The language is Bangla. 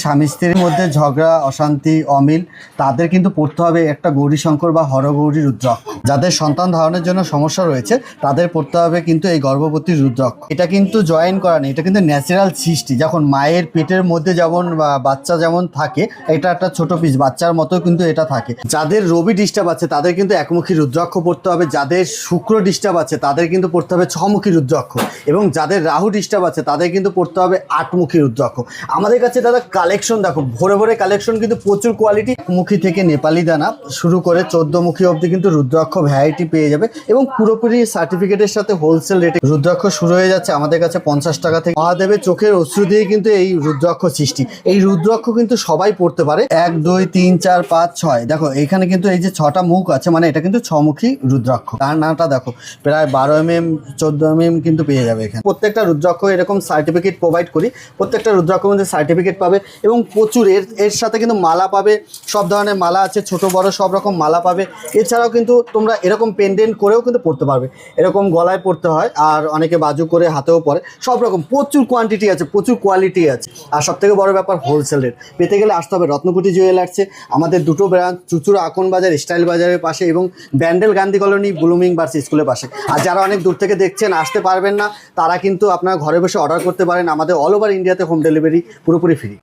স্বামী স্ত্রীর মধ্যে ঝগড়া অশান্তি অমিল তাদের কিন্তু পড়তে হবে একটা গৌরীশঙ্কর বা হরগৌরী রুদ্রাক্ষ। যাদের সন্তান ধারণের জন্য সমস্যা রয়েছে তাদের পড়তে হবে কিন্তু এই গর্ভবতী রুদ্রাক্ষ। এটা কিন্তু জয়েন করা নেই, এটা কিন্তু ন্যাচারাল সৃষ্টি। যখন মায়ের পেটের মধ্যে যেমন বাচ্চা যেমন থাকে, এটা একটা ছোট পিস বাচ্চার মতো কিন্তু এটা থাকে। যাদের রবি ডিস্টার্ব আছে তাদের কিন্তু একমুখী রুদ্রাক্ষ পড়তে হবে। যাদের শুক্র ডিস্টার্ব আছে তাদের কিন্তু পড়তে হবে ছমুখী রুদ্রাক্ষ। এবং যাদের রাহু ডিস্টার্ব আছে তাদের কিন্তু পড়তে হবে আটমুখী রুদ্রাক্ষ। আমাদের কাছে দাদা কালেকশন দেখো, ভরে ভরে কালেকশন, কিন্তু প্রচুর কোয়ালিটি। মুখী থেকে নেপালি দানা শুরু করে 14 মুখী অবধি কিন্তু রুদ্রাক্ষ ভ্যারাইটি পেয়ে যাবে এবং পুরোপুরি সার্টিফিকেটের সাথে হোলসেল রেটে রুদ্রাক্ষ শুরু হয়ে যাচ্ছে আমাদের কাছে 50 টাকা থেকে। মহাদেবের চোখের অশ্রু দিয়ে কিন্তু এই রুদ্রাক্ষ সৃষ্টি। এই রুদ্রাক্ষ কিন্তু সবাই পড়তে পারে। 1 2 3 4 5 6 দেখো এখানে কিন্তু এই যে 6টা মুখ আছে, মানে এটা কিন্তু ছমুখী রুদ্রাক্ষ। তার নামটা দেখো প্রায় 12 mm 14 mm কিন্তু পেয়ে যাবে এখানে। প্রত্যেকটা রুদ্রাক্ষ এরকম সার্টিফিকেট প্রোভাইড করি, প্রত্যেকটা রুদ্রাক্ষ মধ্যে সার্টিফিকেট পাবে এবং প্রচুর এর সাথে কিন্তু মালা পাবে। সব ধরনের মালা আছে, ছোট বড় সব রকম মালা পাবে। এছাড়াও কিন্তু তোমরা এরকম পেন্ডেন্ট করেও কিন্তু পড়তে পারবে, এরকম গলায় পড়তে হয়, আর অনেকে বাজু করে হাতেও পরে। সব রকম প্রচুর কোয়ান্টিটি আছে, প্রচুর কোয়ালিটি আছে। আর সব থেকে বড় ব্যাপার হোলসেল রেট। পেতে গেলে আসতে হবে রত্নকুটি জুয়েলার্সে। আমাদের দুটো ব্রাঞ্চ, চুচুড়া আকন বাজার স্টাইল বাজারের পাশে এবং ব্যান্ডেল গান্ধী কলোনি ব্লুমিং বার্স স্কুলের পাশে। আর যারা অনেক দূর থেকে দেখছেন আসতে পারবেন না, তারা কিন্তু আপনার ঘরে বসে অর্ডার করতে পারেন। আমাদের অল ওভার ইন্ডিয়াতে হোম ডেলিভারি পুরোপুরি ফ্রি।